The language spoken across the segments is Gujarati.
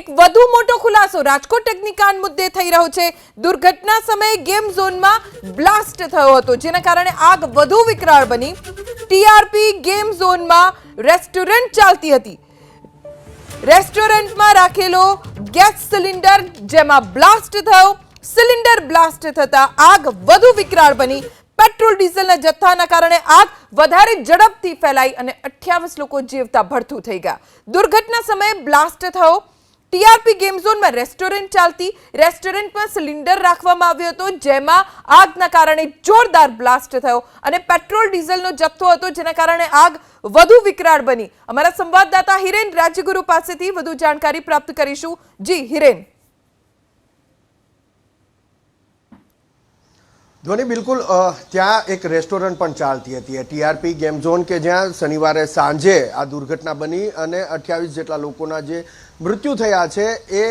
એક વધુ મોટો ખુલાસો રાજકોટ અગ્નિકાંડ મુદ્દે થઈ રહ્યો છે। દુર્ઘટના સમયે ગેમ ઝોનમાં બ્લાસ્ટ થયો હતો, જેના કારણે આગ વધુ વિકરાળ બની। ટીઆરપી ગેમ ઝોનમાં રેસ્ટોરન્ટ ચાલતી હતી। રેસ્ટોરન્ટમાં રાખેલો ગેસ સિલિન્ડર જેમાં બ્લાસ્ટ થયો। સિલિન્ડર બ્લાસ્ટ થતા આગ વધુ વિકરાળ બની। પેટ્રોલ ડીઝલના જથ્થાના કારણે આગ વધારે ઝડપથી ફેલાઈ અને 28 લોકો જીવતા ભડથું થઈ ગયા। દુર્ઘટના સમયે બ્લાસ્ટ થયો। ટીઆરપી ગેમ ઝોનમાં રેસ્ટોરન્ટ ચાલતી। રેસ્ટોરન્ટમાં સિલિન્ડર રાખવામાં આવ્યો હતો, જેમાં આગના કારણે જોરદાર બ્લાસ્ટ થયો અને પેટ્રોલ ડીઝલનો જથ્થો હતો, જેના કારણે આગ વધુ વિકરાળ બની। અમારા સંવાદદાતા હિરેન રાજ્યગુરુ પાસેથી વધુ જાણકારી પ્રાપ્ત કરીશું। જી હિરેન। ધ્વની, બિલકુલ ત્યાં એક રેસ્ટોરન્ટ પણ ચાલતી હતી ટીઆરપી ગેમ ઝોન કે જ્યાં શનિવારે સાંજે આ દુર્ઘટના બની અને 28 જેટલા લોકોના જે મૃત્યુ થયા છે એ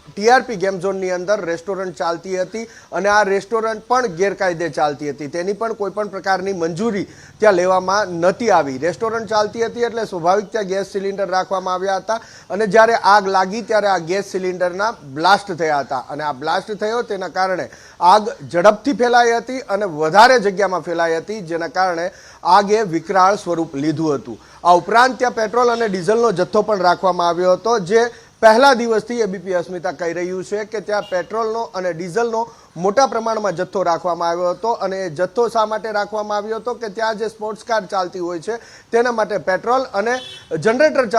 ટીઆરપી ગેમ ઝોનની અંદર રેસ્ટોરન્ટ ચાલતી હતી અને આ રેસ્ટોરન્ટ પણ ગેરકાયદે ચાલતી હતી। તેની પણ કોઈ પણ પ્રકારની મંજૂરી ત્યાં લેવામાં નહોતી આવી। રેસ્ટોરન્ટ ચાલતી હતી એટલે સ્વાભાવિક ત્યાં ગેસ સિલિન્ડર રાખવામાં આવ્યા હતા અને જ્યારે આગ લાગી ત્યારે આ ગેસ સિલિન્ડરના બ્લાસ્ટ થયા હતા અને આ બ્લાસ્ટ થયો તેના કારણે આગ ઝડપથી ફેલાઈ હતી અને વધારે જગ્યામાં ફેલાઈ હતી, જેના કારણે આગે વિકરાળ સ્વરૂપ લીધું હતું। આ ઉપરાંત ત્યાં પેટ્રોલ અને ડીઝલનો જથ્થો પણ રાખવામાં આવ્યો હતો, જે પહેલા દિવસથી એબીપી અસ્મિતા કહી રહ્યું છે કે ત્યાં પેટ્રોલનો અને ડીઝલનો મોટા પ્રમાણમાં જથ્થો રાખવામાં આવ્યો હતો અને એ જથ્થો શા માટે રાખવામાં આવ્યો હતો કે ત્યાં જે સ્પોર્ટ્સ કાર ચાલતી હોય છે તેના માટે પેટ્રોલ અને જનરેટર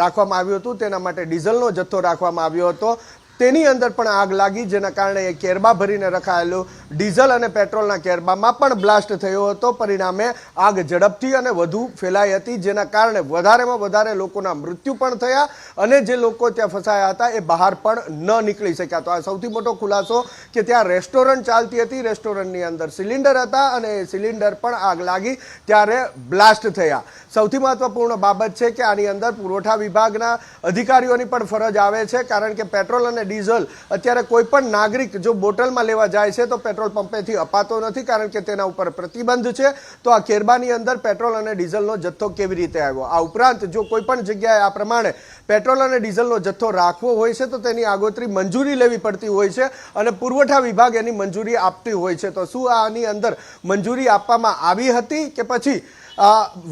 રાખવામાં આવ્યું હતું, તેના માટે ડીઝલનો જથ્થો રાખવામાં આવ્યો હતો। તેની અંદર પણ આગ લાગી, જેના કારણે એ કેરબા ભરીને રખાયેલું ડીઝલ અને પેટ્રોલના કેરબામાં પણ બ્લાસ્ટ થયો હતો। પરિણામે આગ ઝડપથી અને વધુ ફેલાઈ હતી, જેના કારણે વધારેમાં વધારે લોકોના મૃત્યુ પણ થયા અને જે લોકો ત્યાં ફસાયા હતા એ બહાર પણ ન નીકળી શક્યા। તો આ સૌથી મોટો ખુલાસો કે ત્યાં રેસ્ટોરન્ટ ચાલતી હતી, રેસ્ટોરન્ટની અંદર સિલિન્ડર હતા અને એ સિલિન્ડર પણ આગ લાગી ત્યારે બ્લાસ્ટ થયા। સૌથી મહત્વપૂર્ણ બાબત છે કે આની અંદર પુરવઠા વિભાગના અધિકારીઓની પણ ફરજ આવે છે, કારણ કે પેટ્રોલ અને ડીઝલ અત્યારે કોઈ પણ નાગરિક જો બોટલમાં લેવા જાય છે તો પેટ્રોલ પંપેથી અપાતો નથી, કારણ કે તેના ઉપર પ્રતિબંધ છે। તો આ કેરબાની અંદર પેટ્રોલ અને ડીઝલનો જથ્થો કેવી રીતે આવ્યો? આ ઉપરાંત જો કોઈ પણ જગ્યાએ આ પ્રમાણે પેટ્રોલ અને ડીઝલનો જથ્થો રાખવો હોય છે તો તેની આગોતરી મંજૂરી લેવી પડતી હોય છે અને પુરવઠા વિભાગ એની મંજૂરી આપતી હોય છે। તો શું આની અંદર મંજૂરી આપવામાં આવી હતી કે પછી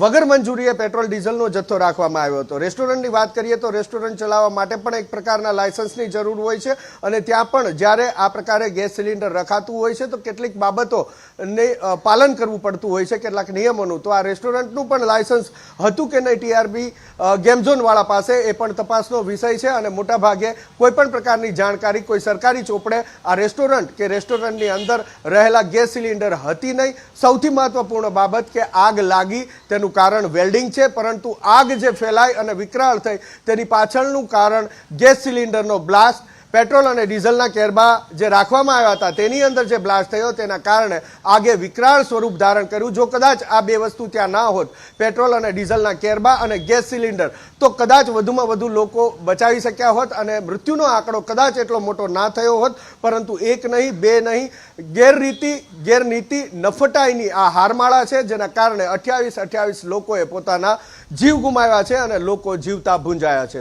વગર મંજૂરીએ પેટ્રોલ ડીઝલનો જથ્થો રાખવામાં આવ્યો હતો? રેસ્ટોરન્ટની વાત કરીએ તો રેસ્ટોરન્ટ ચલાવવા માટે પણ એક પ્રકારના લાયસન્સની જરૂર હોય છે અને ત્યાં પણ જ્યારે આ પ્રકારે ગેસ સિલિન્ડર રખાતું હોય છે તો કેટલીક બાબતોને પાલન કરવું પડતું હોય છે, કેટલાક નિયમોનું। તો આ રેસ્ટોરન્ટનું પણ લાયસન્સ હતું કે નહીં ટીઆરપી ગેમ ઝોનવાળા પાસે, એ પણ તપાસનો વિષય છે અને મોટાભાગે કોઈ પણ પ્રકારની જાણકારી કોઈ સરકારી ચોપડે આ રેસ્ટોરન્ટ કે રેસ્ટોરન્ટની અંદર રહેલા ગેસ સિલિન્ડર હતી નહીં। સૌથી મહત્વપૂર્ણ બાબત કે આગ લાગી તેનું કારણ વેલ્ડિંગ છે, પરંતુ આગ જે ફેલાઈ અને વિકરાળ થઈ તેની પાછળનું કારણ ગેસ સિલિન્ડરનો બ્લાસ્ટ, પેટ્રોલ અને ડીઝલના કેરબા જે રાખવામાં આવ્યા હતા તેની અંદર જે બ્લાસ્ટ થયો તેના કારણે આગે વિકરાળ સ્વરૂપ ધારણ કર્યું। જો કદાચ આ બે વસ્તુ ત્યાં ના હોત, પેટ્રોલ અને ડીઝલના કેરબા અને ગેસ સિલિન્ડર, તો કદાચ વધુમાં વધુ લોકો બચાવી શક્યા હોત અને મૃત્યુનો આંકડો કદાચ એટલો મોટો ના થયો હોત। પરંતુ એક નહીં, બે નહીં, ગેરનીતિ, નફટાઈની આ હારમાળા છે, જેના કારણે 28 લોકોએ પોતાના જીવ ગુમાવ્યા છે અને લોકો જીવતા ભૂંજાયા છે।